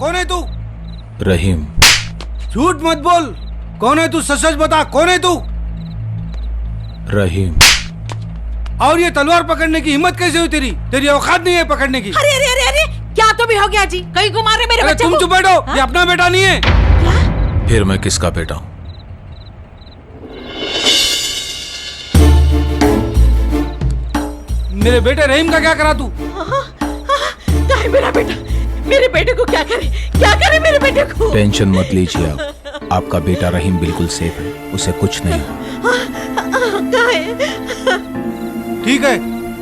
कौन है तू? रहीम। झूठ मत बोल, कौन है तू? सच सच बता, कौन है तू? रहीम। और ये तलवार पकड़ने की हिम्मत कैसे हुई तेरी? तेरी औकात नहीं है पकड़ने की। अरे अरे अरे अरे, क्या तो भी हो गया जी? कहीं को मारे मेरे बच्चे को? तुम चुप बैठो, ये अपना बेटा नहीं है। क्या? फिर मैं किसका बेटा हूं? मेरे बेटे रहीम का क्या करा तू? क्या है मेरा बेटा? मेरे बेटे को क्या करे? क्या करे मेरे बेटे को? टेंशन मत लीजिए आप, आपका बेटा रहीम बिल्कुल सेफ है, उसे कुछ नहीं हुआ। ठीक है,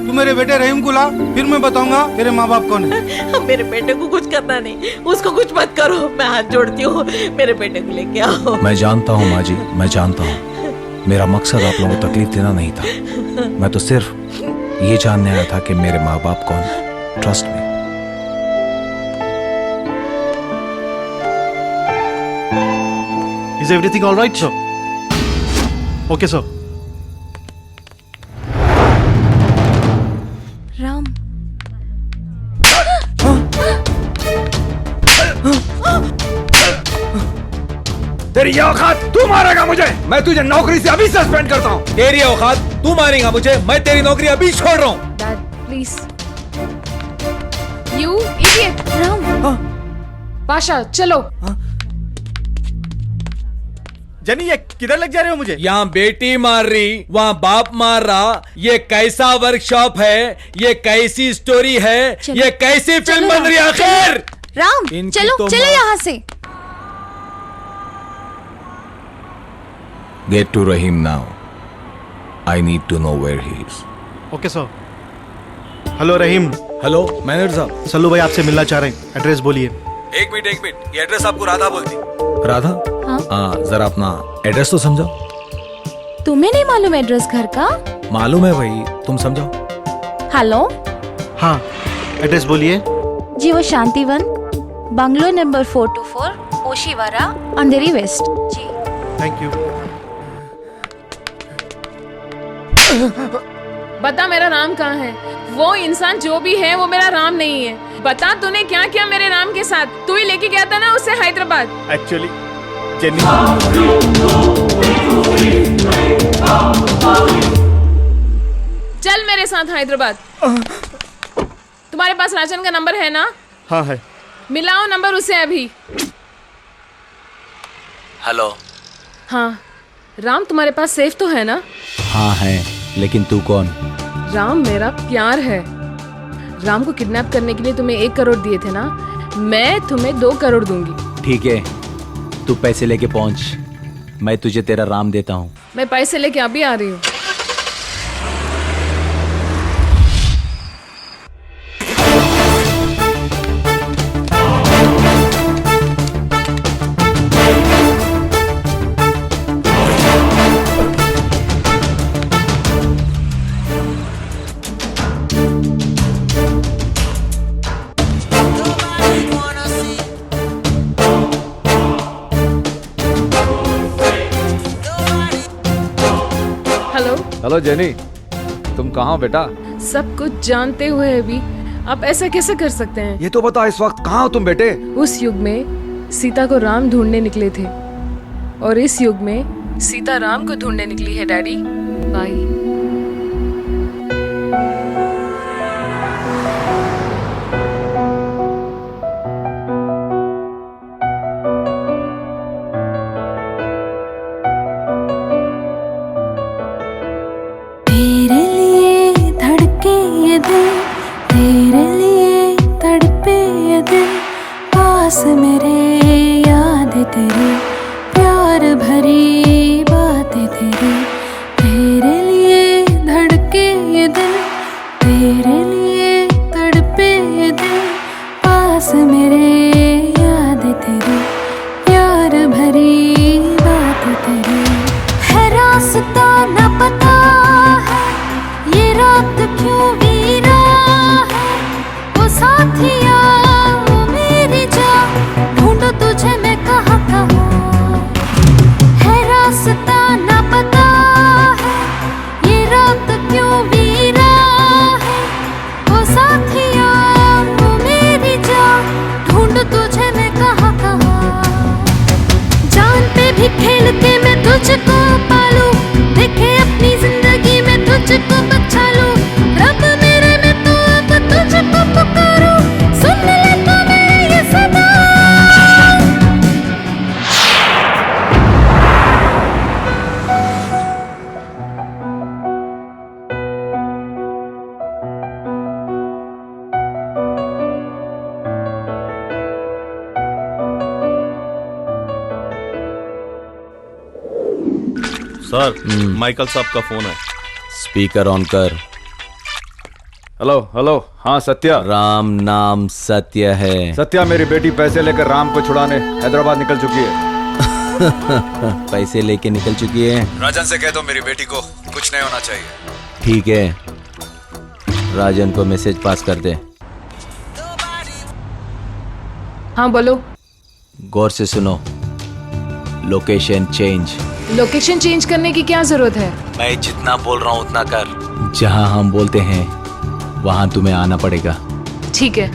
तू मेरे बेटे रहीम को ला, फिर मैं बताऊंगा तेरे माँ बाप कौन है। मेरे बेटे को कुछ करना नहीं, उसको कुछ मत करो, मैं हाथ जोड़ती हूँ। मेरे बेटे को लेके आओ। मैं जानता हूँ माँ जी, मैं जानता हूँ, मेरा मकसद आप लोगों को तकलीफ देना नहीं था। मैं तो सिर्फ ये जानने आया था कि मेरे माँ बाप कौन है। Trust me. Is everything all right, sir? Okay, sir. Ram. तेरी ये औकात, तू मारेगा मुझे? मैं तुझे नौकरी से अभी सस्पेंड करता हूँ। तेरी औकात, तू मारेगा मुझे? मैं तेरी नौकरी अभी छोड़ रहा हूँ। Dad please. You idiot. Ram. Pasha चलो। जनी, ये किधर लग जा रहे हो मुझे? यहाँ बेटी मार रही, वहाँ बाप मार रहा। ये कैसा वर्कशॉप है? ये कैसी स्टोरी है? ये कैसी फिल्म बन रही है आखिर? राम चलो चलो यहाँ से। Get to Rahim now. I need to know where he is. Okay, sir. Hello Rahim. Hello manager साहब। सल्लू भाई आपसे मिलना चाह रहे हैं, एड्रेस बोलिए। एक मिनट, ये एड्रेस आपको राधा बोलती। राधा? हाँ? जरा अपना एड्रेस तो समझाओ। तुम्हें नहीं मालूम एड्रेस घर का? मालूम है भाई, तुम समझाओ। हेलो। हाँ, एड्रेस बोलिए। जी वो Shantivan, bungalow number 424, Oshiwara, Andheri west. जी थैंक यू। बता मेरा राम कहाँ है? वो इंसान जो भी है वो मेरा राम नहीं है। बता तूने क्या किया मेरे राम के साथ? तू ही लेके गया था ना उसे हैदराबाद। एक्चुअली जेनी, चल मेरे साथ हैदराबाद। तुम्हारे पास राजन का नंबर है ना? हाँ है। मिलाओ नंबर उसे अभी। हेलो। हाँ राम, तुम्हारे पास सेफ तो है ना? हाँ है, लेकिन तू कौन? राम मेरा प्यार है। राम को किडनैप करने के लिए तुम्हें 1 करोड़ दिए थे ना? मैं तुम्हें 2 करोड़ दूंगी। ठीक है, तू पैसे लेके पहुंच, मैं तुझे तेरा राम देता हूँ। मैं पैसे लेके अभी आ रही हूँ। हेलो जेनी, तुम कहाँ हो बेटा? सब कुछ जानते हुए भी आप ऐसा कैसे कर सकते हैं? ये तो बता, इस वक्त कहाँ हो तुम बेटे? उस युग में सीता को राम ढूंढने निकले थे और इस युग में सीता राम को ढूंढने निकली है डैडी। बाय। तेरे लिए तड़पे ये दिल, पास मेरे याद तेरी, प्यार भरी बातें तेरी। तेरे लिए धड़के ये दिल, तेरे लिए तड़पे ये दिल, पास मेरे याद तेरी, प्यार भरी बातें तेरी। है रास्ता न पता है, ये रात क्यों वीरा है, वो साथिया वो मेरी जान, ढूंढ तुझे मैं कहाँ कहाँ। है रास्ता न पता है, ये रात क्यों वीरा है, वो साथिया वो मेरी जान, ढूंढ तुझे मैं सर माइकल साहब का फोन है। स्पीकर ऑन कर। हेलो हेलो, हाँ सत्या। राम नाम सत्य है। सत्या, मेरी बेटी पैसे लेकर राम को छुड़ाने हैदराबाद निकल चुकी है। पैसे लेके निकल चुकी है। राजन से कह दो मेरी बेटी को कुछ नहीं होना चाहिए। ठीक है, राजन को मैसेज पास कर दे। हाँ बोलो। गौर से सुनो, लोकेशन चेंज। लोकेशन चेंज करने की क्या जरूरत है? मैं जितना बोल रहा हूँ उतना कर। जहाँ हम बोलते हैं वहां तुम्हें आना पड़ेगा। ठीक है।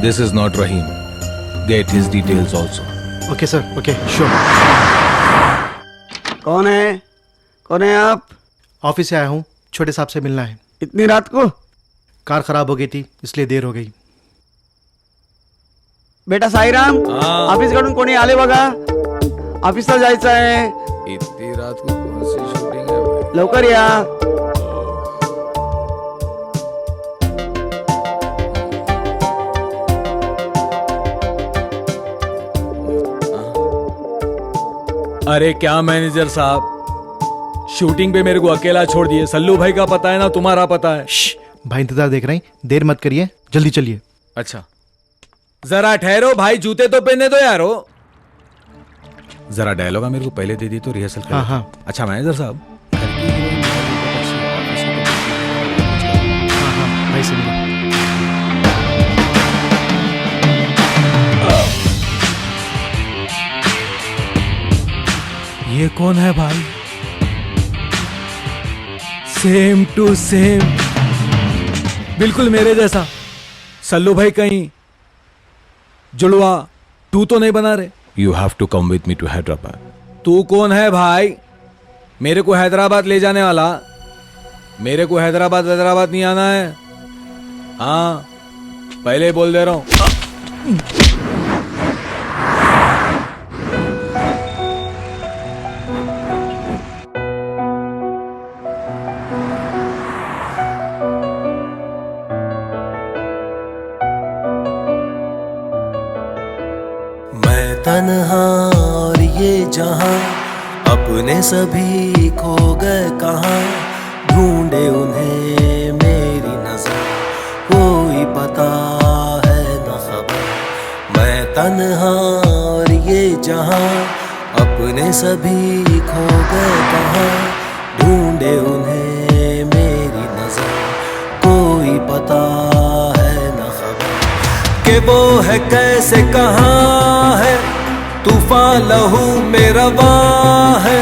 This is not Rahim. Get his details also. Okay sir, okay sure. कौन है आप? ऑफिस से आया हूँ, छोटे साहब से मिलना है। इतनी रात को? कार खराब हो गई थी इसलिए देर हो गई। बेटा साईराम, ऑफिस कडून कोणी आले बघा, ऑफिसला जायचं आहे। इतनी रात को कौन सी शूटिंग है भाई? लवकर या। अरे क्या मैनेजर साहब, शूटिंग पे मेरे को अकेला छोड़ दिए। सल्लू भाई का पता है ना, तुम्हारा पता है। भाई इंतजार देख रहे हैं, देर मत करिए, जल्दी चलिए। अच्छा जरा ठहरो भाई, जूते तो पहने दो यारो। जरा डायलॉग मेरे को पहले दे दी तो रिहर्सल कर। हाँ हाँ अच्छा मैनेजर साहब, हाँ हाँ, भाई से मिला। ये कौन है भाई? सेम टू सेम, बिल्कुल मेरे जैसा। सल्लू भाई कहीं जुड़वा तू तो नहीं बना रहे? You have to come with me to Hyderabad. तू कौन है भाई मेरे को हैदराबाद ले जाने वाला? मेरे को हैदराबाद नहीं आना है। हाँ पहले बोल दे रहा हूं। तन्हा और ये जहां अपने सभी खो गए कहाँ, ढूंढे उन्हें मेरी नजर, कोई पता है न खबर। मैं तन्हा और ये जहां अपने सभी खो गए कहाँ, ढूंढे उन्हें मेरी नजर, कोई पता है न खबर। कि वो है कैसे कहाँ है, तूफान लहू में रवा है,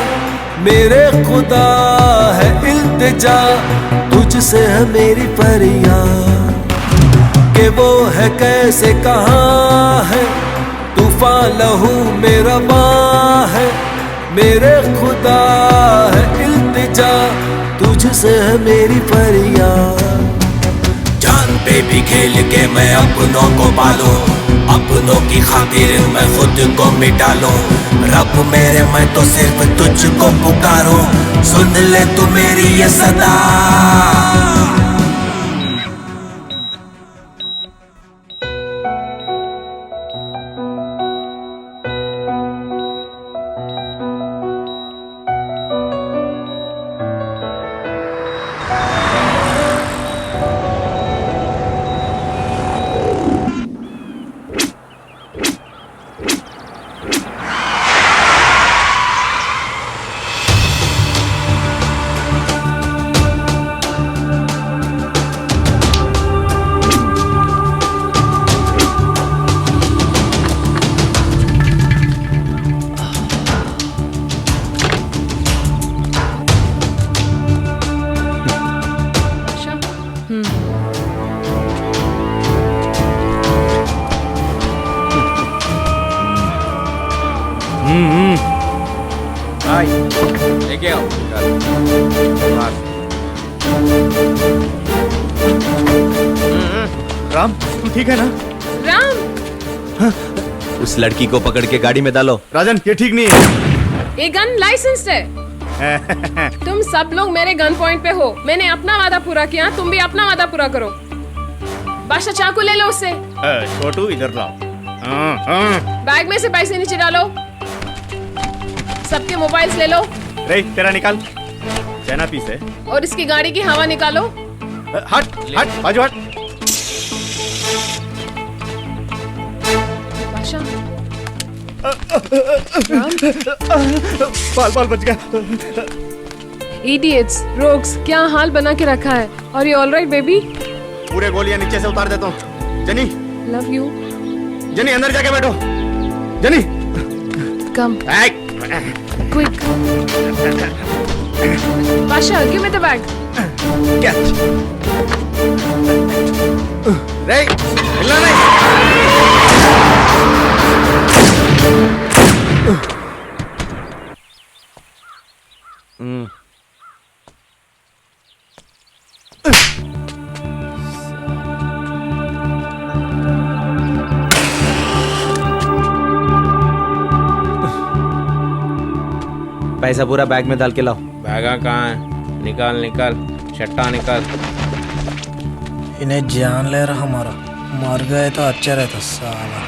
मेरे खुदा है इल्तिजा, तुझसे है मेरी फरियाद। कि वो है कैसे कहाँ है, तूफान लहू में रवा है, मेरे खुदा है इल्तिजा, तुझसे है मेरी फरियाद। जान पे भी खेल के मैं अपनों को पालूं, अपनों की खातिर मैं खुद को मिटा लूं। रब मेरे मैं तो सिर्फ तुझको पुकारूं, सुन ले तू मेरी ये सदा। लेके आओ। राम, तू ठीक है ना? राम, उस लड़की को पकड़ के गाड़ी में डालो। राजन ये ठीक नहीं है। ये गन लाइसेंस्ड है। तुम सब लोग मेरे गन पॉइंट पे हो। मैंने अपना वादा पूरा किया, तुम भी अपना वादा पूरा करो। बादशाह चाकू ले लो उससे। छोटू इधर लाओ। बैग में से पैसे नीचे डालो। सबके मोबाइल्स ले लो। रे तेरा निकाल। चैना पीस है। और इसकी गाड़ी की हवा निकालो। हट हट बाजू हट। बाल बाल बच गया। इडियट्स, रोग्स, क्या हाल बना के रखा है। और ये ऑलराइट बेबी? पूरे गोलियां नीचे से उतार देता हूँ। जनी लव यू। जनी अंदर जाके बैठो। जनी कम क्विक। बादशाह गिव मी द बैग। रे हिलना नहीं। पैसा पूरा बैग में डाल के लाओ। बैगा कहाँ है? निकाल निकाल, छट्टा निकाल। इन्हें जान ले रहा हमारा, मर गए तो अच्छा रहता साला।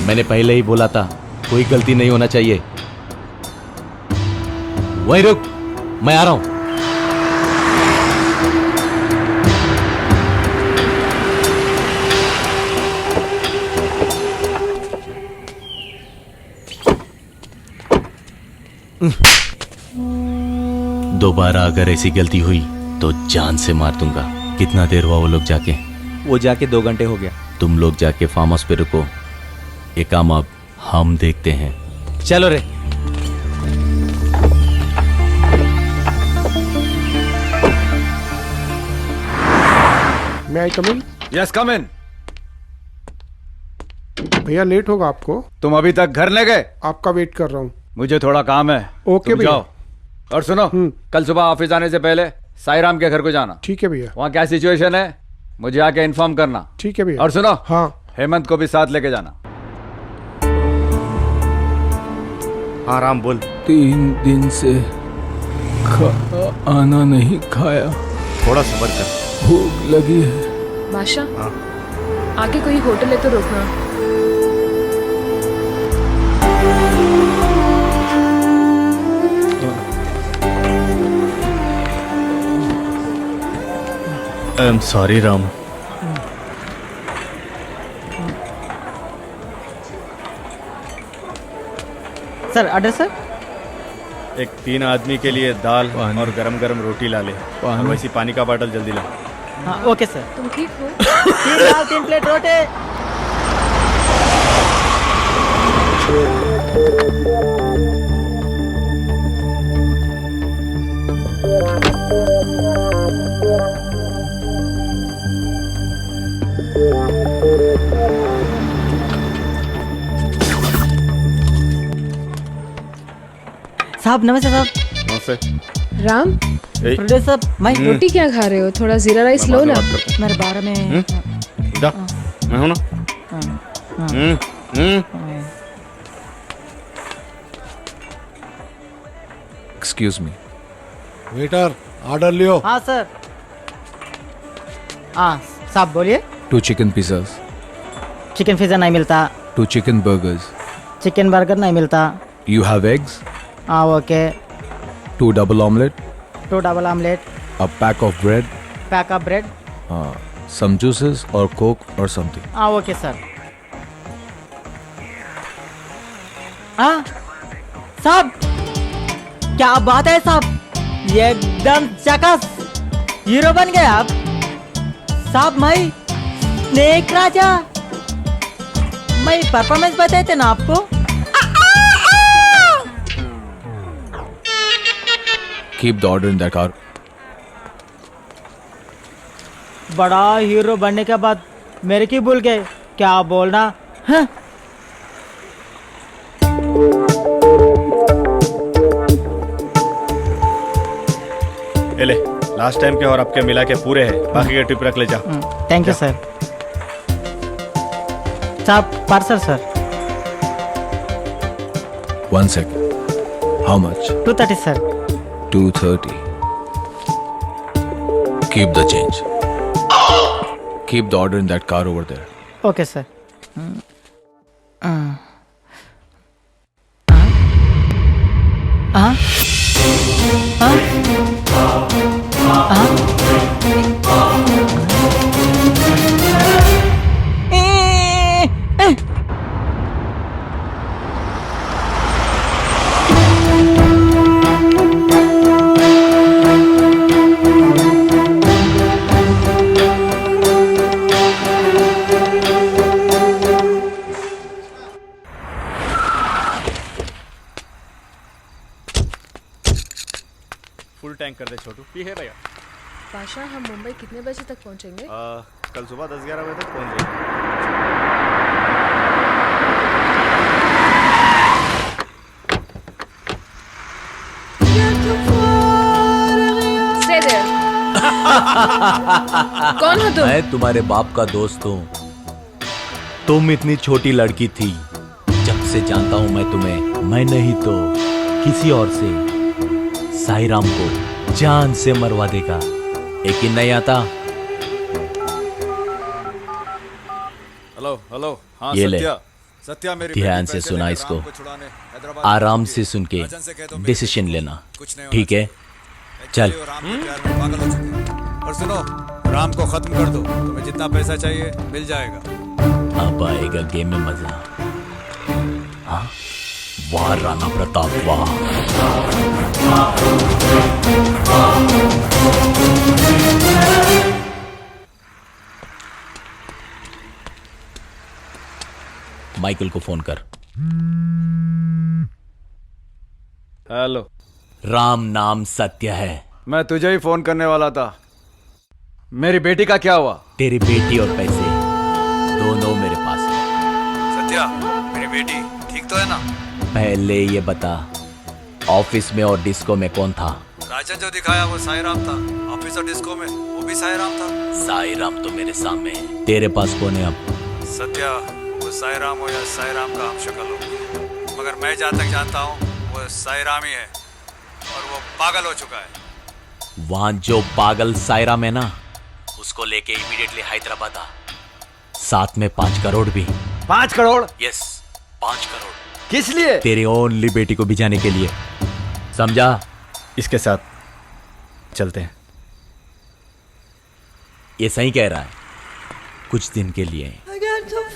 मैंने पहले ही बोला था कोई गलती नहीं होना चाहिए। वहीं रुक, मैं आ रहा हूं। दोबारा अगर ऐसी गलती हुई तो जान से मार दूंगा। कितना देर हुआ वो लोग जाके? वो जाके 2 घंटे हो गया। तुम लोग जाके फार्म हाउस पे रुको, ये काम अब हम देखते हैं। चलो रे। मैं आई कम इन? यस कम इन। भैया लेट होगा आपको। तुम अभी तक घर नहीं गए? आपका वेट कर रहा हूँ। मुझे थोड़ा काम है। ओके भैया। जाओ। और सुनो, कल सुबह ऑफिस आने से पहले साईराम के घर को जाना। ठीक है भैया। वहाँ क्या सिचुएशन है मुझे आके इन्फॉर्म करना। ठीक है भैया। और सुनो, हाँ हेमंत को भी साथ लेके जाना। हाँ राम बोल। 3 दिन से आना नहीं खाया, थोड़ा सब्र कर। भूख लगी है। बादशाह आगे कोई होटल है तो रुकना। I am sorry Ram. Sir order sir. एक 3 आदमी के लिए दाल और गरम गरम रोटी ला ले, और वैसी पानी का बॉटल जल्दी ला। हाँ ओके सर। तुम ठीक हो? 3 दाल 3 प्लेट रोटी। साहब नमस्ते साहब। नमस्ते। राम प्रोड्यूसर साहब मैं रोटी क्या खा रहे हो? थोड़ा जीरा राइस लो ना। मेरे बारे में जा, मैं हूं ना। Excuse me. वेटर ऑर्डर लियो। हाँ सर। हाँ साहब बोलिए। 2 चिकन पिज़्ज़ास। चिकन पिज़्ज़ा नहीं मिलता। 2 चिकन बर्गर्स। चिकन बर्गर नहीं मिलता। You have eggs? हाँ okay. 2 double omelette? 2 double omelette. A pack of bread? Pack of bread. Some juices or coke or something? हाँ ओके सर। हाँ साहब क्या बात है साहब, ये एकदम चकस हीरो बन गए आप साहब। मैं स्नेक राजा, मैं परफॉर्मेंस बताए थे ना आपको। Keep the order in that car. बड़ा हीरो बनने के बाद मेरे की भूल गए क्या बोलना। हाँ? ले लास्ट टाइम के और आपके मिला के पूरे हैं, बाकी के टिप रख ले जा। Thank you sir. साहब parcel sir. 1 second. How much? 230 sir. 230. Keep the change. Keep the order in that car over there. Okay sir. Full tank कर दे छोटू। ये है भैया। बादशाह, हम मुंबई कितने बजे तक पहुंचेंगे? कल सुबह 10-11 बजे तक पहुंच जाएंगे। Stay there. कौन हो तुम? मैं तुम्हारे बाप का दोस्त हूँ। तुम इतनी छोटी लड़की थी, जब से जानता हूँ मैं तुम्हें, मैं नहीं तो किसी और से साई राम को जान से मरवा देगा। यकीन नहीं आता? Hello hello. हाँ ये ले, सत्या मेरी ध्यान से सुना इसको, आराम से सुन के डिसीजन लेना, ठीक है? चल। और सुनो, राम को खत्म कर दो, तुम्हें जितना पैसा चाहिए मिल जाएगा। अब आएगा गेम में मजा। हाँ, वाह राणा प्रताप वाह। माइकल को फोन कर। हेलो। राम नाम सत्य है। मैं तुझे ही फोन करने वाला था। मेरी बेटी का क्या हुआ? तेरी बेटी और पैसे दोनों मेरे पास है। सत्या, मेरी बेटी ठीक तो है ना? पहले ये बता, ऑफिस में और डिस्को में कौन था? राजन जो दिखाया वो साई राम था। ऑफिस और डिस्को में वो भी साई राम था। साई राम तो मेरे सामने है। तेरे पास कौन है अब? सत्या, वो साई राम हो या साई राम का हम शक्ल हो, मगर मैं जहाँ तक जानता हूँ वो साई राम ही है, और वो पागल हो चुका है। वहां जो पागल साई राम है ना, उसको लेके इमीडिएटली हैदराबाद आ। साथ में 5 करोड़ भी। 5 करोड़? यस, 5 करोड़। किस लिए? तेरी ओनली बेटी को भिजाने के लिए, समझा? इसके साथ चलते हैं। ये सही कह रहा है। कुछ दिन के लिए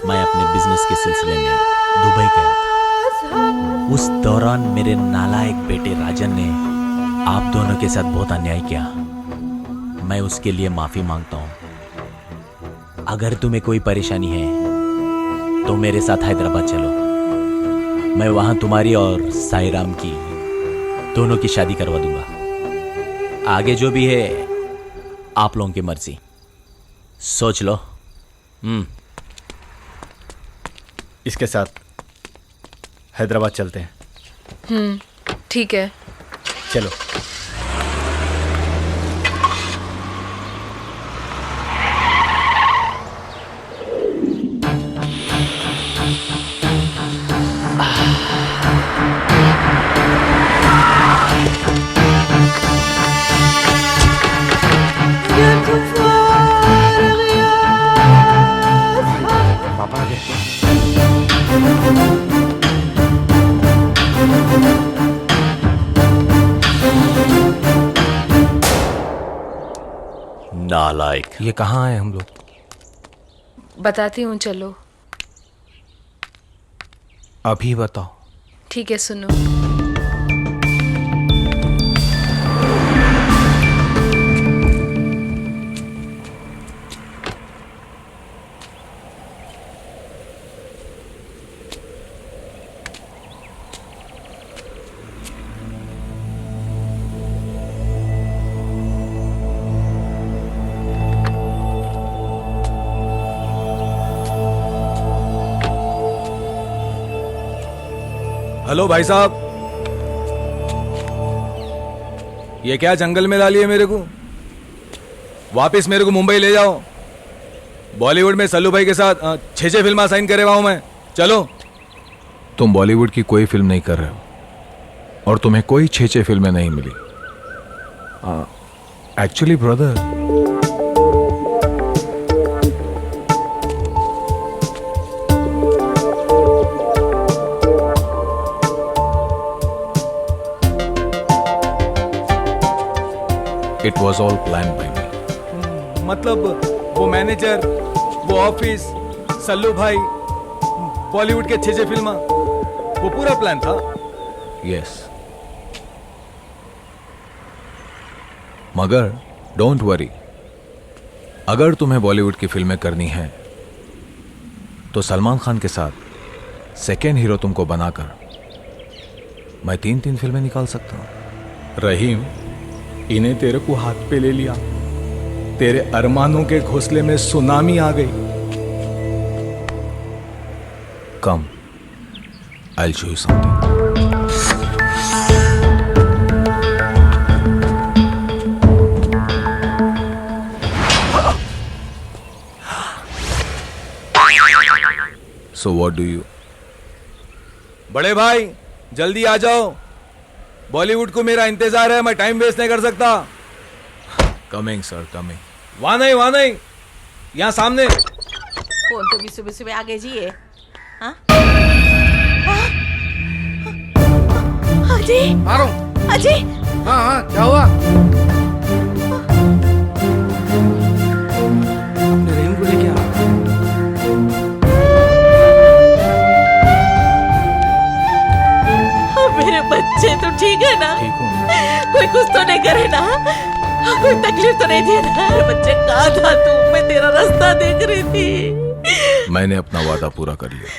मैं अपने बिजनेस के सिलसिले में दुबई गया था। उस दौरान मेरे नालायक बेटे राजन ने आप दोनों के साथ बहुत अन्याय किया। मैं उसके लिए माफी मांगता हूं। अगर तुम्हें कोई परेशानी है तो मेरे साथ हैदराबाद चलो। मैं वहां तुम्हारी और साई राम की दोनों की शादी करवा दूंगा। आगे जो भी है आप लोगों की मर्जी, सोच लो। इसके साथ हैदराबाद चलते हैं। ठीक है, चलो। पापा आ गए। नालायक। ये कहाँ है हम लोग? बताती हूँ, चलो। अभी बताओ। ठीक है, सुनो। हेलो भाई साहब, ये क्या जंगल में डालिए मेरे को? वापस मेरे को मुंबई ले जाओ। बॉलीवुड में सल्लू भाई के साथ 6 फिल्म साइन करे हुआ हूं मैं। चलो। तुम बॉलीवुड की कोई फिल्म नहीं कर रहे हो और तुम्हें कोई 6 फिल्में नहीं मिली। Actually brother, it was all plan by me. मतलब वो मैनेजर, वो ऑफिस, सल्लू भाई, बॉलीवुड के 6 फिल्म, वो पूरा प्लान था। यस, मगर डोंट वरी, अगर तुम्हें बॉलीवुड की फिल्में करनी हैं तो सलमान खान के साथ सेकेंड हीरो तुमको बनाकर मैं 3 फिल्में निकाल सकता हूं। रहीम, इन्हें तेरे को हाथ पे ले लिया, तेरे अरमानों के घोंसले में सुनामी आ गई। कम, I'll show you something. So what do you? बड़े भाई जल्दी आ जाओ, बॉलीवुड को मेरा इंतजार है, मैं टाइम वेस्ट नहीं कर सकता। Coming sir, coming. वहां नहीं, यहाँ सामने। कौन तो भी सुबह सुबह आगे जी है? हाँ? अजय, आ रहा हूँ। अजय। हाँ, क्या हुआ? अपने रहीम को लेके आ। मेरे बच्चे तो ठीक है ना? ठीक हूँ। कोई कुछ तो नहीं करे ना? कोई तकलीफ तो नहीं दी ना? बच्चे कहाँ था तू? मैं तेरा रास्ता देख रही थी। मैंने अपना वादा पूरा कर लिया।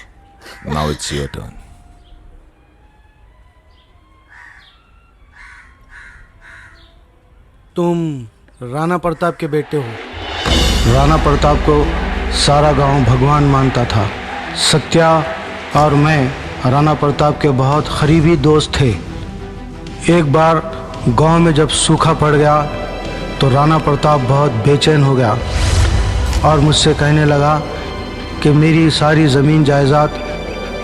Now it's your turn. तुम राणा प्रताप के बेटे हो। राणा प्रताप को सारा गांव भगवान मानता था। सत्या और मैं राणा प्रताप के बहुत करीबी दोस्त थे। एक बार गांव में जब सूखा पड़ गया तो राणा प्रताप बहुत बेचैन हो गया और मुझसे कहने लगा कि मेरी सारी ज़मीन जायदाद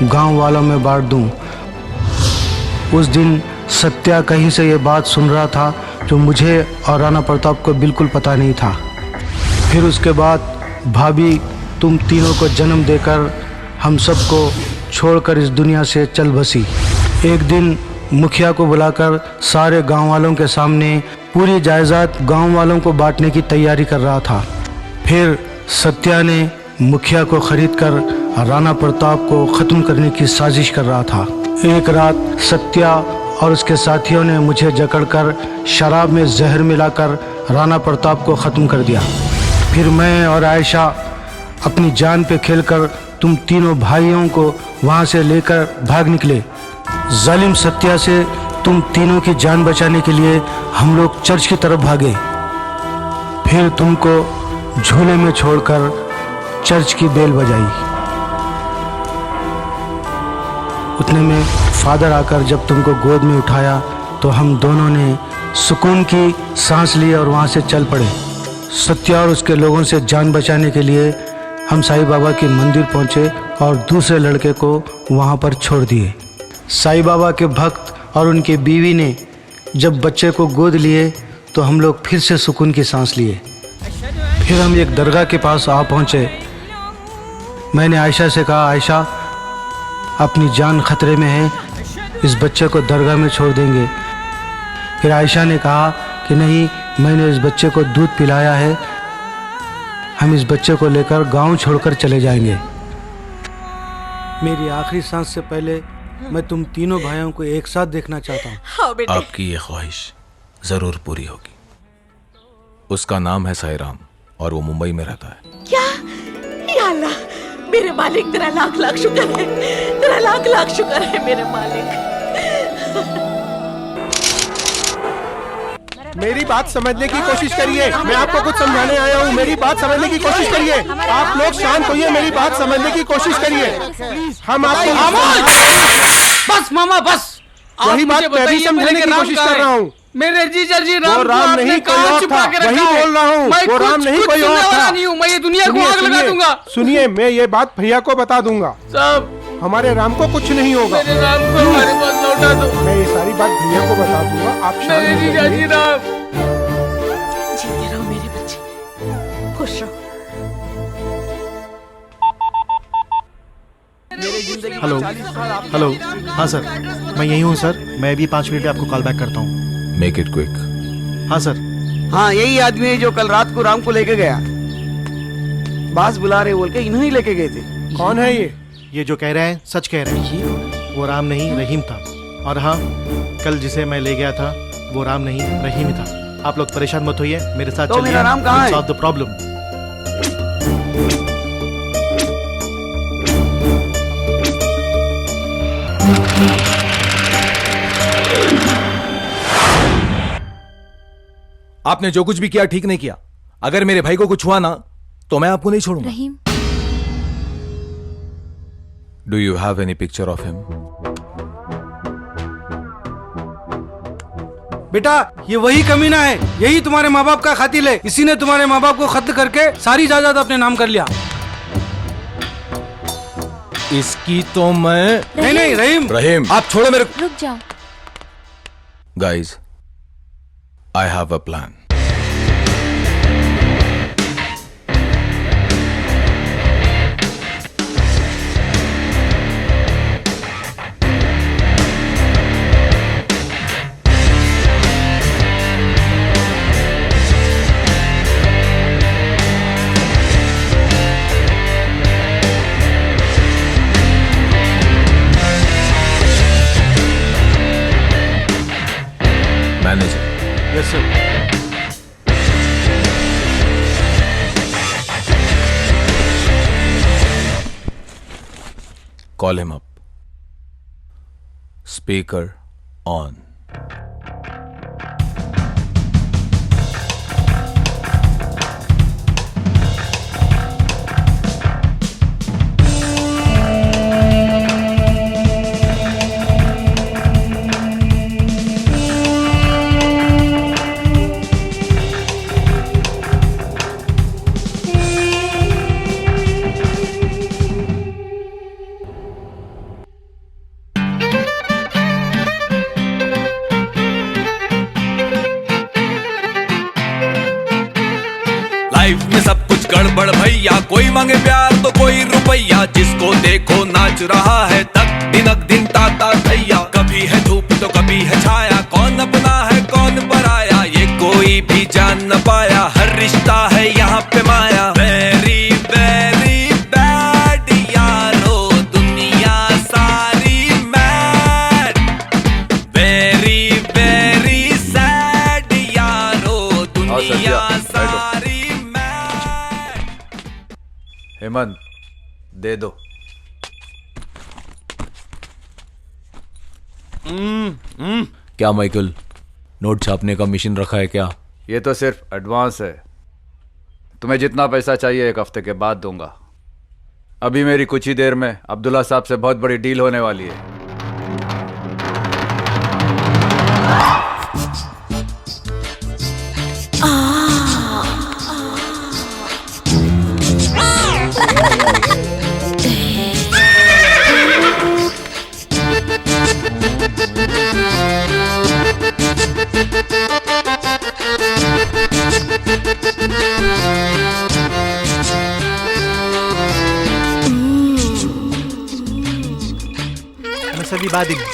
गांव वालों में बांट दूं। उस दिन सत्या कहीं से ये बात सुन रहा था जो मुझे और राणा प्रताप को बिल्कुल पता नहीं था। फिर उसके बाद भाभी तुम तीनों को जन्म देकर हम सबको छोड़कर इस दुनिया से चल बसी। एक दिन मुखिया को बुलाकर सारे गांव वालों के सामने पूरी जायदाद गांव वालों को बांटने की तैयारी कर रहा था। फिर सत्या ने मुखिया को खरीदकर राणा प्रताप को ख़त्म करने की साजिश कर रहा था। एक रात सत्या और उसके साथियों ने मुझे जकड़कर शराब में जहर मिलाकर राणा प्रताप को ख़त्म कर दिया। फिर मैं और आयशा अपनी जान पे खेलकर तुम तीनों भाइयों को वहाँ से लेकर भाग निकले। जालिम सत्या से तुम तीनों की जान बचाने के लिए हम लोग चर्च की तरफ भागे। फिर तुमको झूले में छोड़कर चर्च की बेल बजाई। उतने में फादर आकर जब तुमको गोद में उठाया तो हम दोनों ने सुकून की सांस ली और वहाँ से चल पड़े। सत्या और उसके लोगों से जान बचाने के लिए हम साईं बाबा के मंदिर पहुँचे और दूसरे लड़के को वहाँ पर छोड़ दिए। साईं बाबा के भक्त और उनकी बीवी ने जब बच्चे को गोद लिए तो हम लोग फिर से सुकून की सांस लिए। फिर हम एक दरगाह के पास आ पहुँचे। मैंने आयशा से कहा, आयशा अपनी जान खतरे में है, इस बच्चे को दरगाह में छोड़ देंगे। फिर आयशा ने कहा कि नहीं, मैंने इस बच्चे को दूध पिलाया है, हम इस बच्चे को लेकर गांव छोड़कर चले जाएंगे। मेरी आखिरी सांस से पहले मैं तुम तीनों भाइयों को एक साथ देखना चाहता हूँ। हाँ बेटे। आपकी ये ख्वाहिश जरूर पूरी होगी। उसका नाम है साईं राम और वो मुंबई में रहता है। क्या? या अल्लाह, मेरे मालिक तेरा लाख लाख शुक्र है, तेरा लाख लाख शुक्र है मेरे मालिक। मेरी बात समझने की कोशिश करिए, मैं आपको कुछ समझाने आया हूँ। मेरी बात समझने की कोशिश करिए। आप लोग शांत होइए, मेरी बात समझने की कोशिश करिए। हम आपको बस मामा बस, वही बात मैं भी समझने की कोशिश कर रहा हूँ। मेरे जीजा जी वो राम आपने नहीं, कोई कहाँ और छुपा था। के रखा वही है? बोल रहा हूँ। मैं वो राम कुछ नहीं, कोई सुनने और वाला था। नहीं हूँ, मैं ये दुनिया को सुनिए, आग लगा सुनिए, दूंगा। सुनिए, मैं ये बात भैया को बता दूंगा। सब हमारे राम को कुछ नहीं होगा। मेरे राम को हमारे पास लौटा दो। मैं ये सारी बात भैया को बता दूंगा। आप शांत मेरे हो जीजा जाइए। जी राम। जीते रहो मेरे बच्चे, खुश रहो। हेलो हेलो, हाँ सर, मैं यही हूँ सर। मैं अभी 5 मिनट में आपको कॉल बैक करता हूँ। Make it quick. हाँ सर। हाँ, यही आदमी है जो कल रात को राम को लेके गया। बास बुला रहे बोल के इन्हों ही लेके गए थे। कौन है ये जो कह रहे हैं सच कह रहे हैं। वो राम नहीं रहीम था। और हाँ, कल जिसे मैं ले गया था वो राम नहीं रहीम ही था। आप लोग परेशान मत होइए, मेरे साथ तो चलिए। मेरा राम कहाँ है? Solve the problem. आपने जो कुछ भी किया ठीक नहीं किया। अगर मेरे भाई को कुछ हुआ ना तो मैं आपको नहीं छोड़ूंगा। Rahim, do you have any picture of him? बेटा, ये वही कमीना है, यही तुम्हारे माँ बाप का कातिल है। इसी ने तुम्हारे माँ बाप को खत्म करके सारी जायदाद अपने नाम कर लिया। इसकी तो मैं नहीं रहीम, रहीम, आप छोड़ो मेरे। रुक जाओ। Guys, I have a plan. Manager. Yes sir. Call him up. Speaker on. Life में सब कुछ गड़बड़ भैया, कोई मांगे प्यार तो कोई रुपैया, जिसको देखो नाच रहा है तक दिनक दिन ताता भैया। कभी है धूप तो कभी है छाया, कौन अपना है कौन पराया, ये कोई भी जान न पाया। हर रिश्ता है यहाँ पे माया। वेरी वेरी बैड यारो, दुनिया सारी मैड। वेरी वेरी सैड यारो, दुनिया सारी। हेमंत, दे दो। क्या माइकल, नोट छापने का मिशन रखा है क्या? ये तो सिर्फ एडवांस है। तुम्हें जितना पैसा चाहिए 1 हफ्ते के बाद दूंगा। अभी मेरी कुछ ही देर में अब्दुल्ला साहब से बहुत बड़ी डील होने वाली है।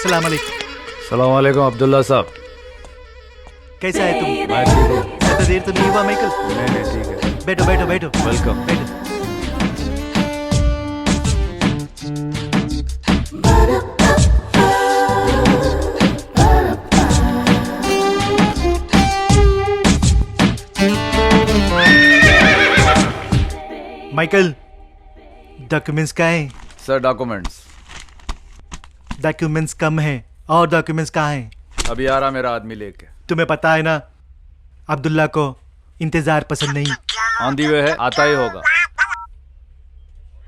सलाम अलैकुम। सलाम अलैकुम अब्दुल्ला साहब। कैसा है तुम? ज्यादा देर तो नहीं हुआ माइकल? नहीं ठीक है। बैठो बैठो बैठो। वेलकम। बैठो। माइकल, डॉक्यूमेंट्स कहाँ हैं? सर डॉक्यूमेंट्स कम है और डॉक्यूमेंट्स कहाँ हैं? अभी आ रहा मेरा आदमी लेके। तुम्हें पता है ना, अब्दुल्ला को इंतजार पसंद नहीं। ऑन दी वे है, आता ही होगा।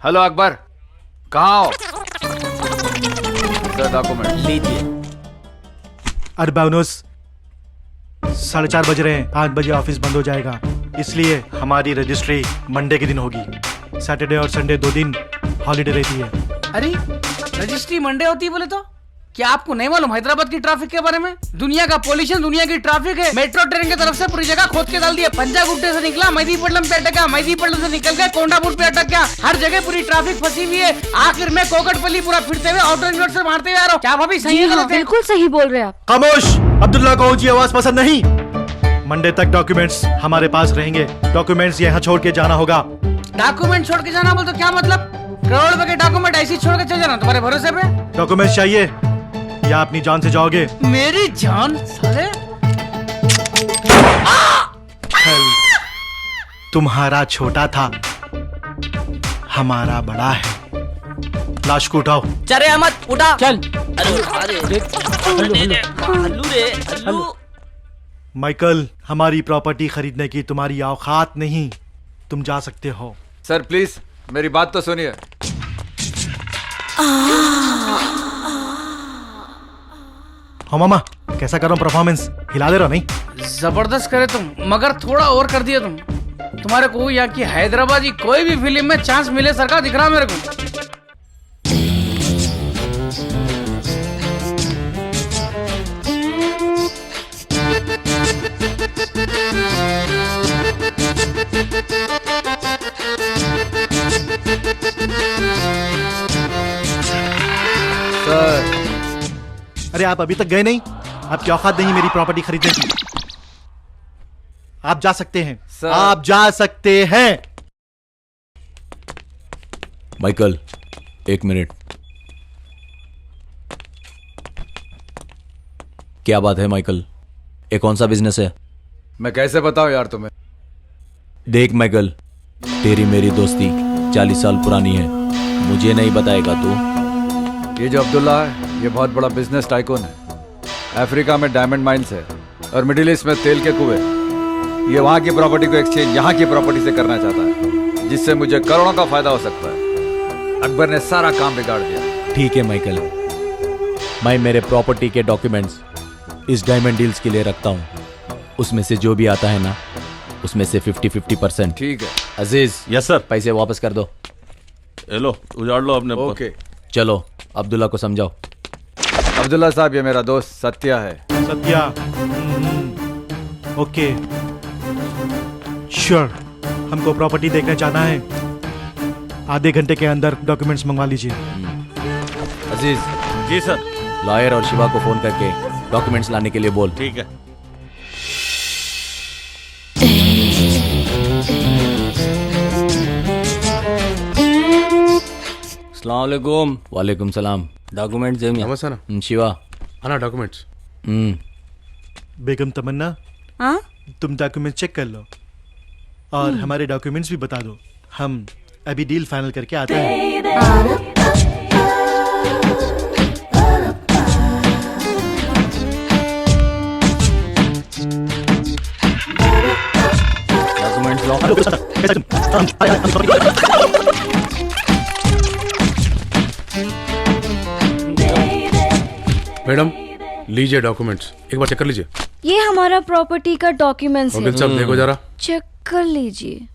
हेलो अकबर, कहाँ हो? सर डॉक्यूमेंट लीजिए। अरबाउनोस 4:30 बज रहे हैं, 5 बजे ऑफिस बंद हो जाएगा, इसलिए हमारी रजिस्ट्री मंडे के दिन होगी। सैटरडे और संडे 2 दिन हॉलीडे रहती है। अरे रजिस्ट्री मंडे होती है बोले तो क्या आपको नहीं मालूम हैदराबाद की ट्रैफिक के बारे में? दुनिया का पोल्यूशन, दुनिया की ट्रैफिक है। मेट्रो ट्रेन की तरफ से पूरी जगह खोद के डाल दिया। पंजागुट्टे से निकला, मेहदीपट्टनम पे अटका, मेहदीपट्टनम से निकल के कोंडापुर पे अटक गया। हर जगह पूरी ट्रैफिक फंसी हुई है। आखिर में कोकटपल्ली पूरा फिरते हुए आउटर रिंग रोड से मारते हुए आ रहा हूँ। क्या भाभी सही है? बिल्कुल सही बोल रहे हैं आप। खामोश! अब्दुल्ला को ऊंची आवाज पसंद नहीं। मंडे तक डॉक्यूमेंट्स हमारे पास रहेंगे। डॉक्यूमेंट्स यहाँ छोड़ के जाना होगा। डॉक्यूमेंट छोड़ के जाना बोल तो क्या मतलब? करोड़ रुपए के डॉक्यूमेंट ऐसे ही छोड़ के चल जाना तुम्हारे भरोसे पे? डॉक्यूमेंट्स चाहिए या अपनी जान से जाओगे? मेरी जान साले? तुम्हारा छोटा था, हमारा बड़ा है। लाश को उठाओ। चल रे अहमद, उठा। चल। माइकल, हमारी प्रॉपर्टी खरीदने की तुम्हारी औकात नहीं, तुम जा सकते हो। सर प्लीज मेरी बात तो सुनिए। हाँ मामा, कैसा कर रहा हूँ परफॉर्मेंस? हिला दे रहा नहीं? जबरदस्त करे तुम, मगर थोड़ा और कर दिया तुम। तुम्हारे को यहाँ की हैदराबाद की कोई भी फिल्म में चांस मिले सरकार दिख रहा मेरे को। सर, अरे आप अभी तक गए नहीं? आपकी औकात नहीं मेरी प्रॉपर्टी खरीदने की। आप जा सकते हैं सर। आप जा सकते हैं। Michael, 1 minute. क्या बात है माइकल? ये कौन सा बिजनेस है? मैं कैसे बताऊं यार तुम्हें? देख माइकल, तेरी मेरी दोस्ती 40 साल पुरानी है। मुझे नहीं बताएगा तू? ये जो अब्दुल्ला है, ये बहुत बड़ा बिजनेस टाइकून है। अफ्रीका में डायमंड माइंस है और मिडिल ईस्ट में तेल के कुएं। ये वहां की प्रॉपर्टी को एक्सचेंज यहाँ की प्रॉपर्टी से करना चाहता है, जिससे मुझे करोड़ों का फायदा हो सकता है। अकबर ने सारा काम बिगाड़ दिया। ठीक है माइकल, मैं मेरे प्रॉपर्टी के डॉक्यूमेंट्स इस डायमंड डील्स के लिए रखता हूँ। उसमें से जो भी आता है ना, उसमें से 50-50%। ठीक है अजीज। Yes sir. पैसे वापस कर दो। लो उजाड़ लो अपने। ओके चलो अब्दुल्ला को समझाओ। अब्दुल्ला साहब, ये मेरा दोस्त सत्या है। सत्या? Okay sure. हमको प्रॉपर्टी देखने जाना है। आधे घंटे के अंदर डॉक्यूमेंट्स मंगवा लीजिए। अजीज। जी सर। लॉयर और शिवा को फोन करके डॉक्यूमेंट्स लाने के लिए बोल। ठीक है। अस्सलामुअलैकुम। वालेकुम सलाम। डॉक्यूमेंट्स दे नमस्ते ना। शिवा आना डॉक्यूमेंट्स। बेगम तमन्ना, हाँ? तुम डॉक्यूमेंट चेक कर लो और हमारे डॉक्यूमेंट्स भी बता दो। हम अभी डील फाइनल करके आते हैं। डॉक्यूमेंट्स लो। मैडम लीजिए डॉक्यूमेंट्स, एक बार चेक कर लीजिए। ये हमारा प्रॉपर्टी का डॉक्यूमेंट्स है। वकील साहब देखो जरा। चेक कर लीजिए।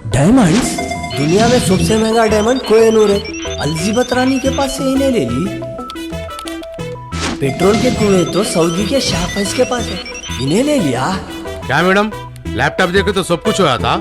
डायमंड्स? दुनिया में सबसे महंगा डायमंड कोहिनूर है। अलजीबत रानी के पास से इन्हें ले ली। पेट्रोल के कुएं तो सऊदी के शाह फैज के पास है, इन्हें ले लिया। क्या मैडम, लैपटॉप देखे तो सब कुछ होया था।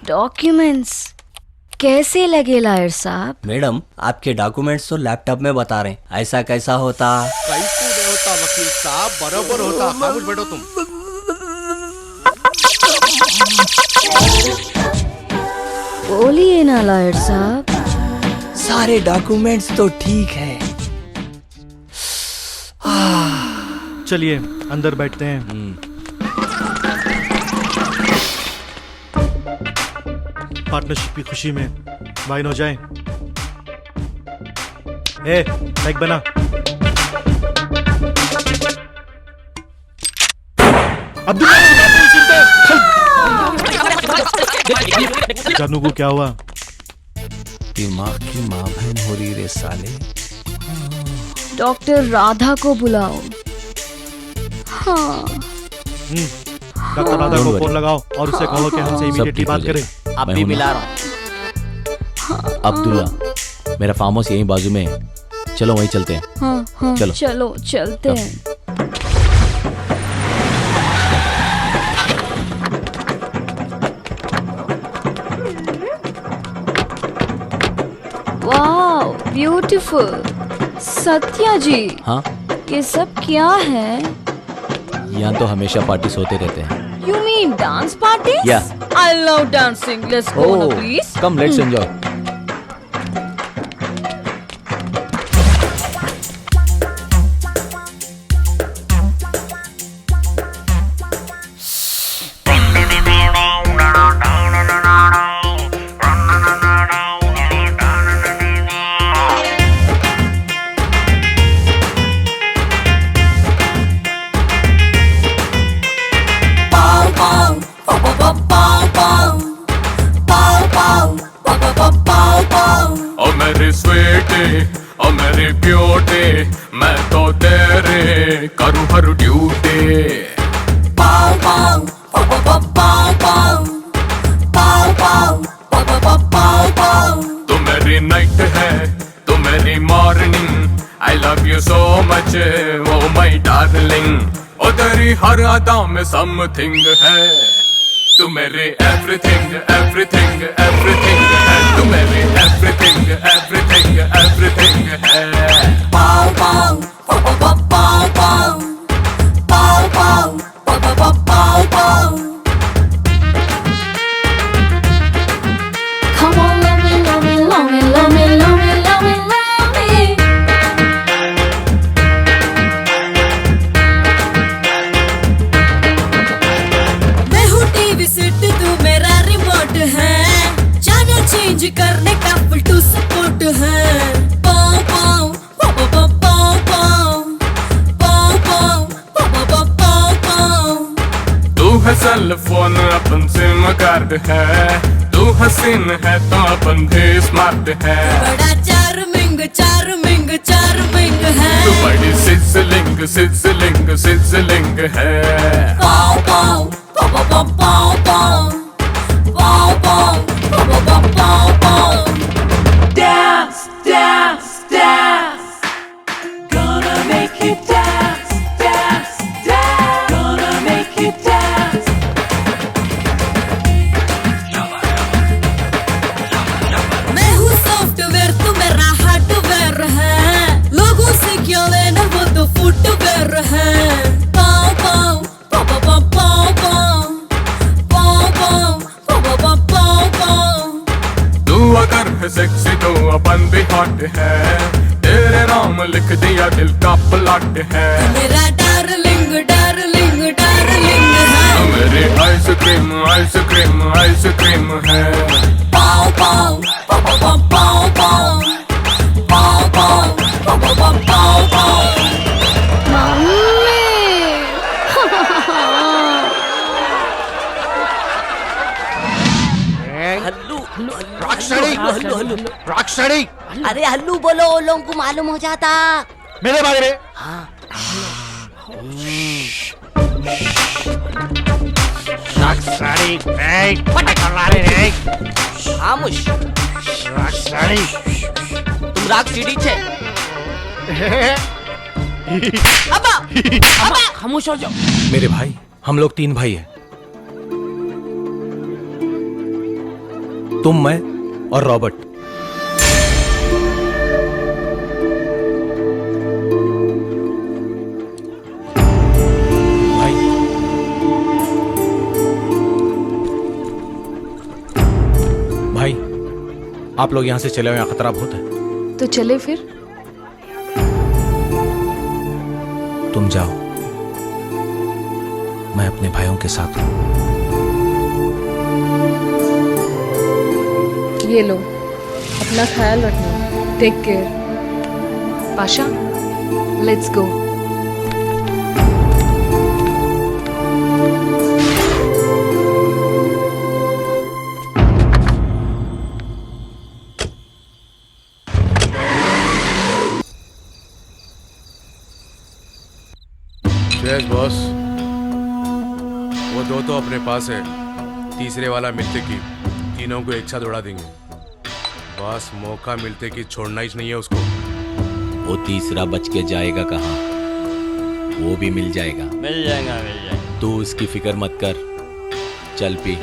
डॉक्यूमेंट्स कैसे लगे लॉयर साहब? मैडम आपके डॉक्यूमेंट्स तो लैपटॉप में बता रहे हैं, ऐसा कैसा होता? कैसे नहीं होता वकील साहब, बराबर होता। खामोश बैठो तुम। बोलिए ना लॉयर साहब। सारे डॉक्यूमेंट्स तो ठीक है। चलिए अंदर बैठते हैं। पार्टनरशिप की खुशी में वाइन हो जाए। ए, बैग बना। जानू को क्या हुआ? दिमाग की माँ बहन हो रही रे साले। डॉक्टर राधा को बुलाओ। हाँ। डॉक्टर राधा को फोन लगाओ और उससे कहो कि हमसे इमीडिएटली बात करें। अब भी मिला रहा हूँ। अब्दुल्ला, मेरा फार्म हाउस यहीं बाजू में है, चलो वहीं चलते हैं। हाँ, हाँ, चलो चलो चलते हैं। Wow, beautiful. सत्या जी, हाँ ये सब क्या है? यहाँ तो हमेशा पार्टीज होते रहते हैं। You mean dance parties? Yeah. I love dancing. Let's go now, please. Come, let's enjoy. ओ मेरी ब्यूटी, मैं तो तेरे करूँ हर ड्यूटी। पाओ पाओ पाओ पाओ पाओ पाओ पाओ पाओ पाओ पाओ। तू मेरी नाइट है, तू मेरी morning. I love you so much, oh my darling. ओ तेरी हर अदा में समथिंग है। तू मेरी एवरीथिंग एवरीथिंग एवरीथिंग है। तू मेरी एवरीथिंग एवरीथिंग एवरीथिंग है। पाओ पाओ पाओ पाओ पाओ पाओ पाओ पाओ पाओ पाओ। Come on, love me, love me, love me, love me, love me, love me, love me. मैं हूँ टीवी सेट, तू मेरा रिमोट है। चैनल चेंज करने का फुल टू सपोर्ट है। पाओ पाओ पाओ पाओ पाओ पाओ पाओ पाओ पाओ पाओ। तू है सेल फोन, अपन सिम कार्ड है। तू हसीन है तो अपन भी स्मार्ट है। बड़ा चार्मिंग चार्मिंग चार्मिंग है। तू बड़ी सिजलिंग सिजलिंग सिजलिंग है। पाओ पाओ पाओ पाओ पाओ पाओ पाओ पाओ पाओ पाओ पाओ। Dance, dance, dance. Gonna make you dance, dance, dance. Gonna make you dance. मैं हूँ सॉफ्टवेयर, तू मेरा हार्डवेयर है। लोगों से क्या लेना, वो तो फुटवेयर है। पाओ पाओ पाओ पाओ पाओ पाओ पाओ पाओ पाओ पाओ। तू अगर है सेक्सी तो अपन भी हॉट है। तेरे नाम लिख दिया दिल का प्लॉट है। मेरा डार्लिंग डार्लिंग डार्लिंग है। मेरी आइसक्रीम आइसक्रीम आइसक्रीम है। पाओ पाओ पाओ पाओ पाओ पाओ पाओ पाओ पाओ पाओ पाओ। राक्षसी। अरे हल्लू बोलो, वो लोगों को मालूम हो जाता। मेरे बारे में? हाँ। राक्षसी, खामोश। तुम राग सीढ़ी छे। अबा अबा खामोश हो जाओ। मेरे भाई, हम लोग 3 भाई हैं। तुम, मैं और रॉबर्ट। भाई आप लोग यहां से चले, यहाँ खतरा बहुत है। तो चले फिर। तुम जाओ, मैं अपने भाइयों के साथ हूं। ये लो, अपना ख्याल रखना। Take care. Pasha, let's go. Yes boss, वो दो तो अपने पास है, तीसरे वाला मिलते कि तीनों को एक साथ उड़ा देंगे। बस मौका मिलते कि छोड़ना ही नहीं है उसको। वो तीसरा बच के जाएगा कहाँ? वो भी मिल जाएगा। मिल जाएगा। तू उसकी फिक्र मत कर, चल पी।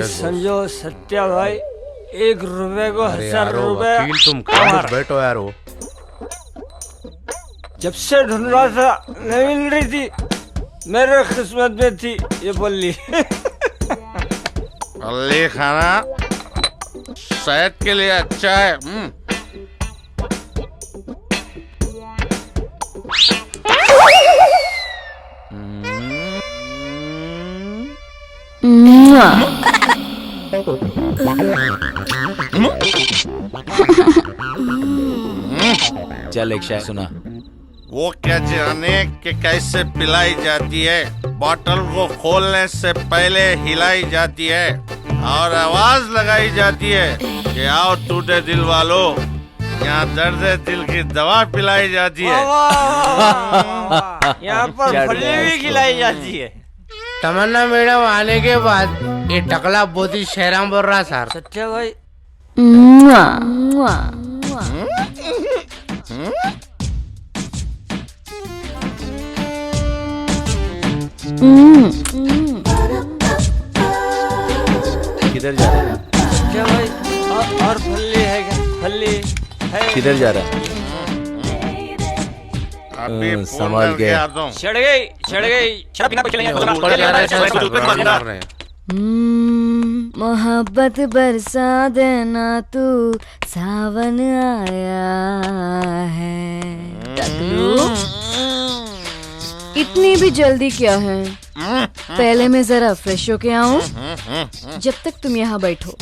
समझो सत्या भाई, 1 रुपए को 1000 रुपए। वकील तुम खामोश बैठो यारो। जब से ढूंढ रहा था नहीं मिल रही थी, मेरे किस्मत में थी ये बल्ली। बल्ली खाना सेहत के लिए अच्छा है। चल एक शायर सुना। वो क्या जाने कि कैसे पिलाई जाती है। बॉटल को खोलने से पहले हिलाई जाती है और आवाज लगाई जाती है कि आओ टूटे दिल वालों, यहाँ दर्द दिल की दवा पिलाई जाती है। यहाँ पर फली भी खिलाई जाती है। तमन्ना मैडम आने के बाद ये टकला बहुत ही शहराम बोल रहा सर। सच्चा भाई। किधर जा रहा है? क्या भाई? और फल्ली है क्या? फल्ली है। किधर जा रहा है? संभाल के। चढ़ गई। मोहब्बत बरसा देना तू, सावन आया है। इतनी भी जल्दी क्या है? पहले मैं जरा फ्रेश होके आऊं, जब तक तुम यहाँ बैठो।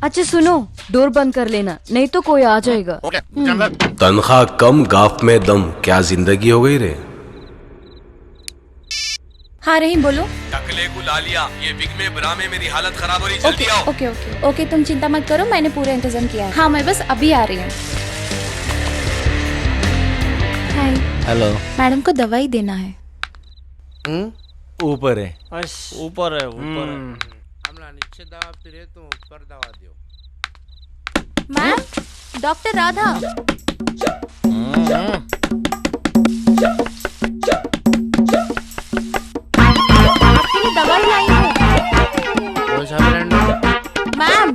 अच्छा सुनो, डोर बंद कर लेना, नहीं तो कोई आ जाएगा। तनख्वाह कम, गाफ में दम, क्या जिंदगी हो गई रे। हाँ रहीम बोलो। टकले को ला लिया, ये विग में ब्रा में मेरी हालत खराब हो रही, जल्दी आओ। ओके ओके ओके, तुम चिंता मत करो, मैंने पूरा इंतजाम किया है। हाँ मैं बस अभी आ रही हूँ। हाय। हेलो। मैडम को दवाई देना है। ऊपर है। ऊपर है। नीचे दवा फिरे तो ऊपर दवा दियो। Ma'am, doctor Radha. आपके लिए दवाई लाई हूँ। कौन सा ब्रांड? मैम।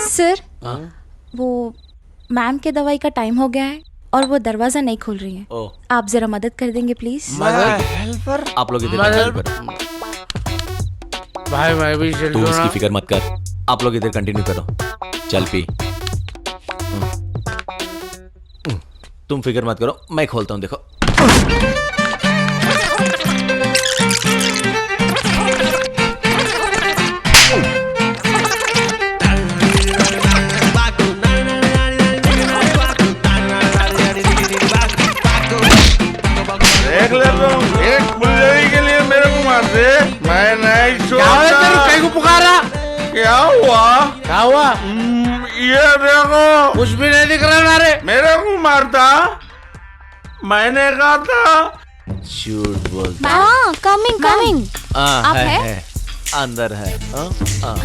सर, वो मैम के दवाई का टाइम हो गया है और वो दरवाजा नहीं खोल रही है। आप जरा मदद कर देंगे प्लीज? हेल्पर। आप लोग इधर कंटिन्यू करो। भाई मैं भी तू उसकी फिक्र मत कर, आप लोग इधर कंटिन्यू करो। चल पी। तुम फिक्र मत करो, मैं खोलता हूँ। देखो देख ले तुम, एक बुल्लड़ी के लिए मेरे को मार दे। मैं नहीं छोड़ता। कहीं को पुकारा? क्या हुआ? क्या हुआ? ये देखो, कुछ भी नहीं दिख रहा ना रे। मेरे को मारता, मैंने कहा था। झूठ बोल। हाँ, कमिंग। आप है? अंदर है।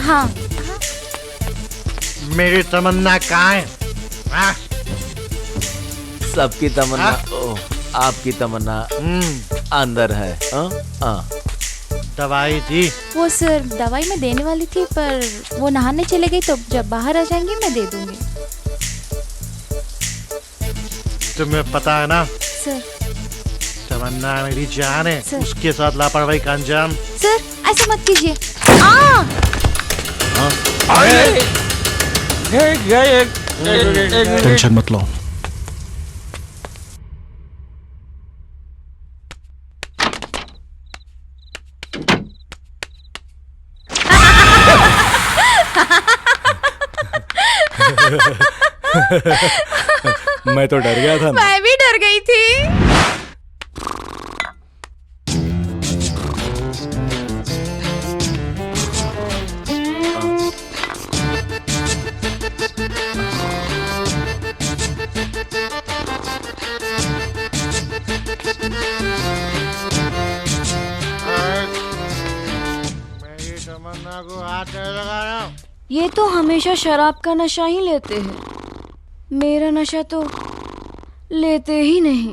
हाँ। मेरी तमन्ना कहाँ है? हाँ? सबकी तमन्ना आपकी तमन्ना अंदर है। दवाई दी? वो सर दवाई मैं देने वाली थी पर वो नहाने चले गई, तो जब बाहर आ जाएंगी मैं दे दूंगी। तुम्हें पता है ना सर। तमन्ना मेरी जान है, उसके साथ लापरवाही का अंजाम। सर ऐसा मत कीजिए। टेंशन मत लो। मैं तो डर गया था ना। मैं भी डर गई थी। मेरी तमन्ना को हाथ नहीं लगाना। ये तो हमेशा शराब का नशा ही लेते हैं, मेरा नशा तो लेते ही नहीं।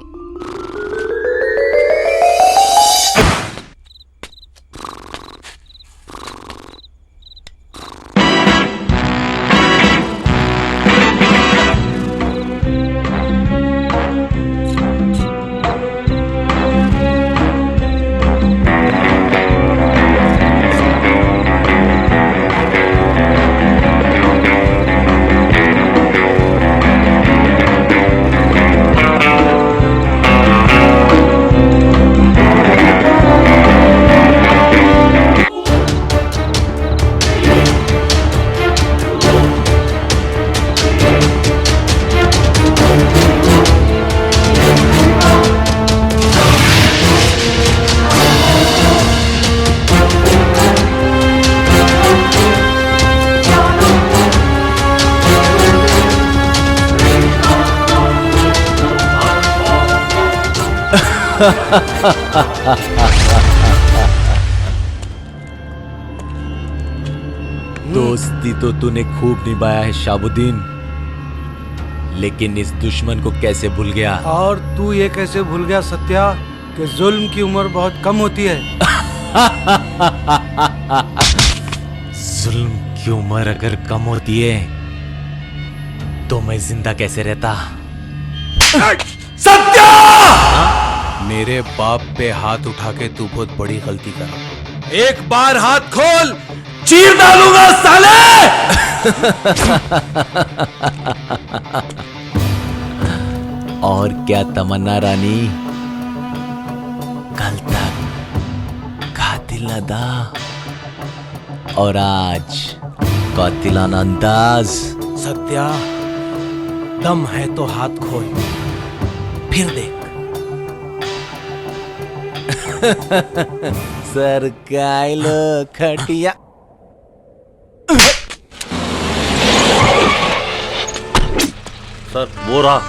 दोस्ती तो तूने खूब निभाया है शाबुद्दीन, लेकिन इस दुश्मन को कैसे भूल गया? और तू ये कैसे भूल गया सत्या कि जुल्म की उम्र बहुत कम होती है? जुल्म की उम्र अगर कम होती है तो मैं जिंदा कैसे रहता? सत्या! मेरे बाप पे हाथ उठा के तू बहुत बड़ी गलती कर। एक बार हाथ खोल, चीर डालूंगा साले! और क्या तमन्ना रानी, कल तक कातिल अदा और आज कातिलाना अंदाज। सत्या, दम है तो हाथ खोल, फिर देख। सरकाई लो खटिया। सर वो रहा।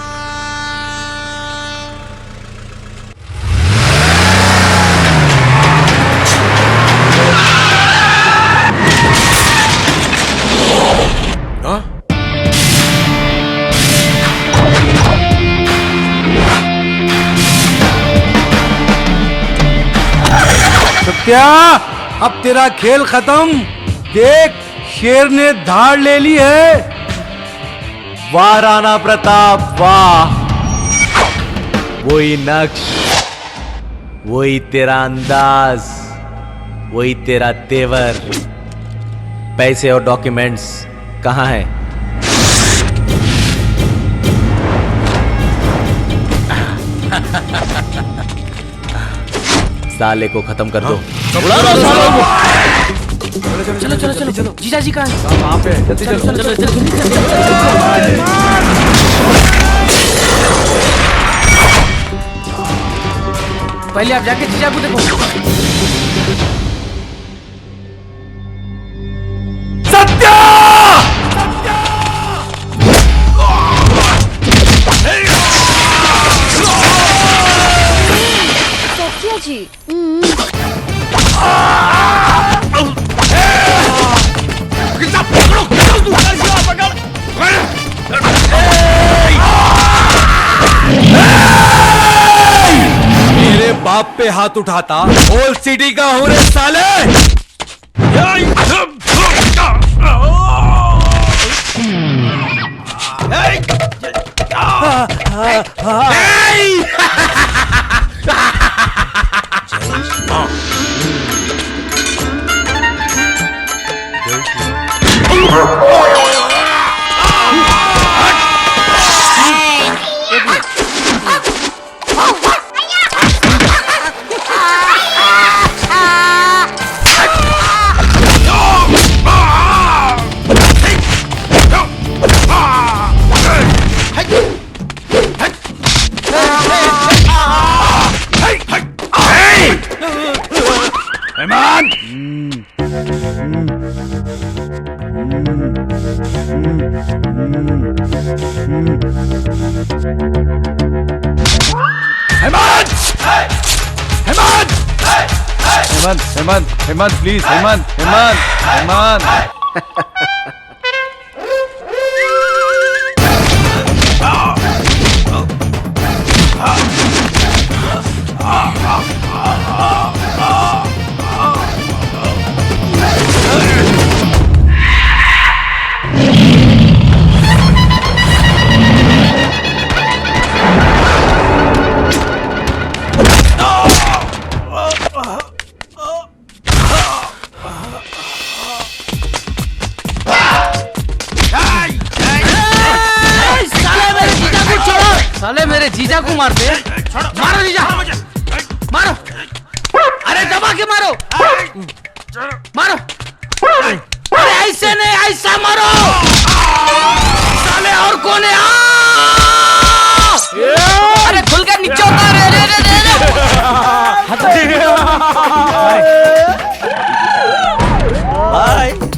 सत्या, अब तेरा खेल खत्म। देख, शेर ने धाड़ ले ली है। वाह राणा प्रताप वाह, वही नक्श, वही तेरा अंदाज, वही तेरा तेवर। पैसे और डॉक्यूमेंट्स कहाँ हैं? साले को खत्म कर दो। चलो चलो चलो चलो, जीजा जी कहाँ हैं? वहाँ पे जल्दी चलो चलो चलो चलो। पहले आप जाके जीजा को देखो। सत्या! सत्या जी, बाप पे हाथ उठाता, होल सिटी का हूँ रे साले। हेमंत प्लीज, हेमंत। साले मेरे जीजा को मारते। मारो जीजा, मारो। अरे दबा के मारो, मारो। अरे ऐसे नहीं, ऐसा मारो साले। और कौन है? अरे खुल के नीचे उतार।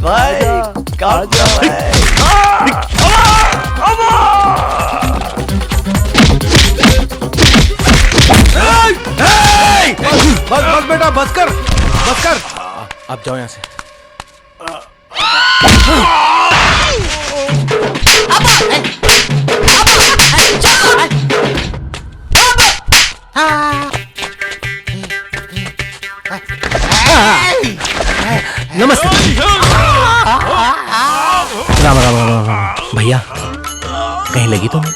भाई काम क्या है? बस बेटा, बस कर। आप जाओ यहाँ से। नमस्ते। राम राम राम राम। भैया कहीं लगी तो नहीं?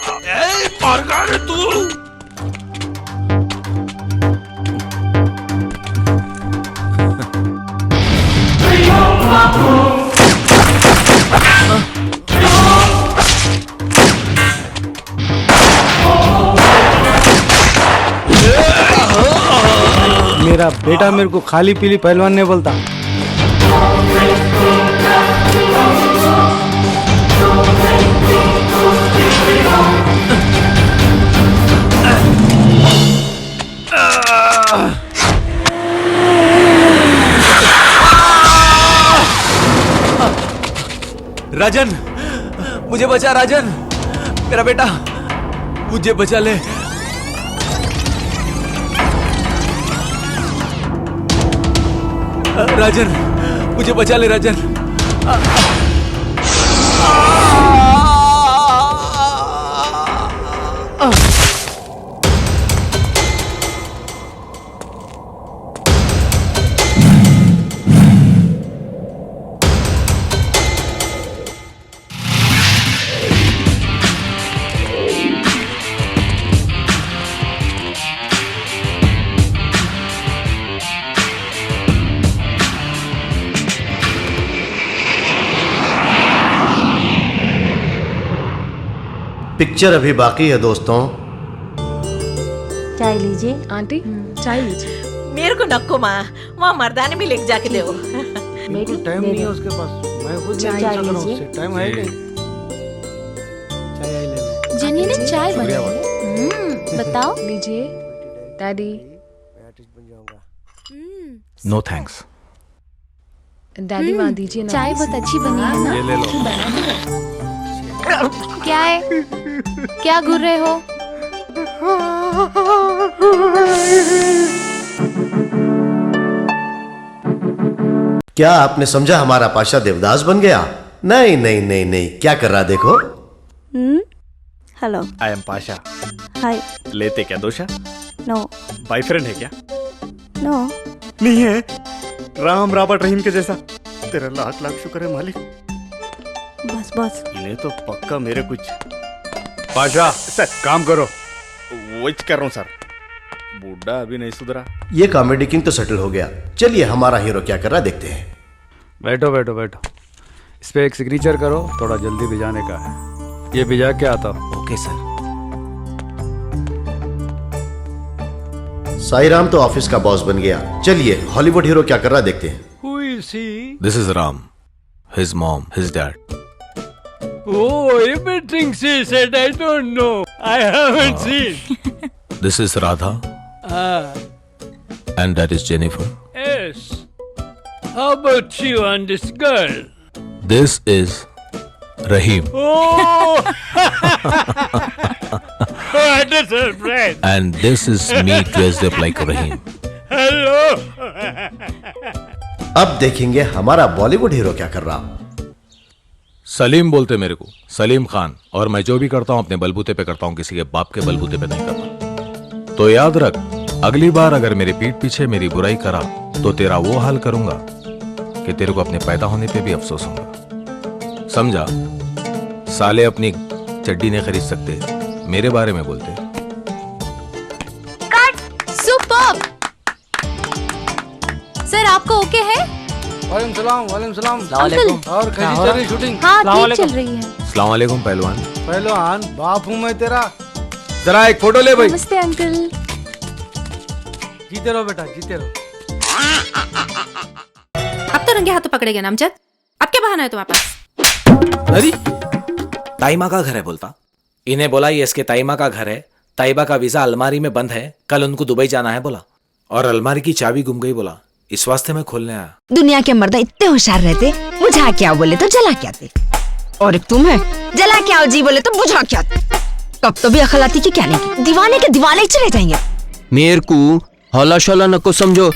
मेरा बेटा मेरे को खाली पीली पहलवान नहीं बोलता। राजन, मुझे बचा। राजन, मेरा बेटा, मुझे बचा ले। राजन, मुझे बचा ले। राजन, पिक्चर अभी बाकी है दोस्तों। चाय लीजिए। आंटी चाय लीजिए। मेरे को नक्को माँ, वहाँ मर्दाने में लेके जाके दो। मेरे को टाइम नहीं है उसके पास। मैं खुद चाय नहीं चल रहा हूँ लीजिए। उससे। टाइम है नहीं। चाय आई ले। जेनी ने चाय बनाई। बताओ। लीजिए डैडी। No thanks. डैडी वहाँ दीजिए ना। चाय बहुत अच्छी बनी है ना? ये ले लो। क्या है? क्या घूर रहे हो? क्या आपने समझा हमारा पाशा देवदास बन गया? नहीं नहीं नहीं नहीं, क्या कर रहा देखो। Hello, I am Pasha. Hi. लेते क्या दोषा? नो। बॉयफ्रेंड है क्या? नो नहीं है राम रॉबर्ट रहीम के जैसा। तेरा लाख लाख शुक्र है मालिक। बस बस इन्हें तो पक्का मेरे कुछ पाशा सर काम करो। वही कर रहा हूँ सर। बूढ़ा अभी नहीं सुधरा। ये कॉमेडी किंग तो सेटल हो गया। चलिए हमारा हीरो क्या कर रहा है देखते हैं। बैठो बैठो बैठो, इस पे एक सिग्नेचर करो, थोड़ा जल्दी भिजाने का है। ये भिजा के आता हूँ। Okay sir. साई राम तो ऑफिस का बॉस बन गया। चलिए हॉलीवुड हीरो क्या कर रहा है देखते हैं। Who is he? This is Ram, his mom, his dad. Oh, everything she said I don't know. I haven't seen. This is Radha, and that is Jennifer. Yes. How about you and this girl? This is Rahim, Oh! What a surprise! and this is me dressed up like Rahim. Hello! अब देखेंगे हमारा Bollywood hero क्या कर रहा। सलीम बोलते मेरे को, सलीम खान। और मैं जो भी करता हूँ अपने बलबूते पे करता हूँ, किसी के बाप के बलबूते पे नहीं करता। तो याद रख, अगली बार अगर मेरे पीठ पीछे मेरी बुराई करा तो तेरा वो हाल करूंगा कि तेरे को अपने पैदा होने पे भी अफसोस होगा। समझा? साले अपनी चड्डी नहीं खरीद सकते, मेरे बारे में बोलते। सुपर्ब। सर आपको ओके है? वालेकुम सलाम। अंकल। और कैसी चल रही शूटिंग? हाँ ठीक चल रही है। अस्सलाम वालेकुम पहलवान। पहलवान बाप हूँ मैं तेरा। जरा एक फोटो ले भाई। नमस्ते अंकल। जीते रहो बेटा, जीते रहो। अब तो रंगे हाथों पकड़े गए नामजद। अब क्या बहाना है तुम्हारे पास? अरे ताइमा का घर है बोलता। इन्हें बोला ये इसके ताइमा का घर है। ताइबा का वीजा अलमारी में बंद है, कल उनको दुबई जाना है बोला। और अलमारी की चाबी गुम गई बोला, इस वास्ते मैं खोलने आया। दुनिया के मर्द इतने होशियार रहते, बुझा क्या बोले तो जला क्या थे। और एक तुम है, जला क्या जी बोले तो बुझा क्या थे। कब तो भी अकल आती कि क्या नहीं, दीवाने के दीवाने चले जाएंगे। मेरे को हौला शौला नको समझो,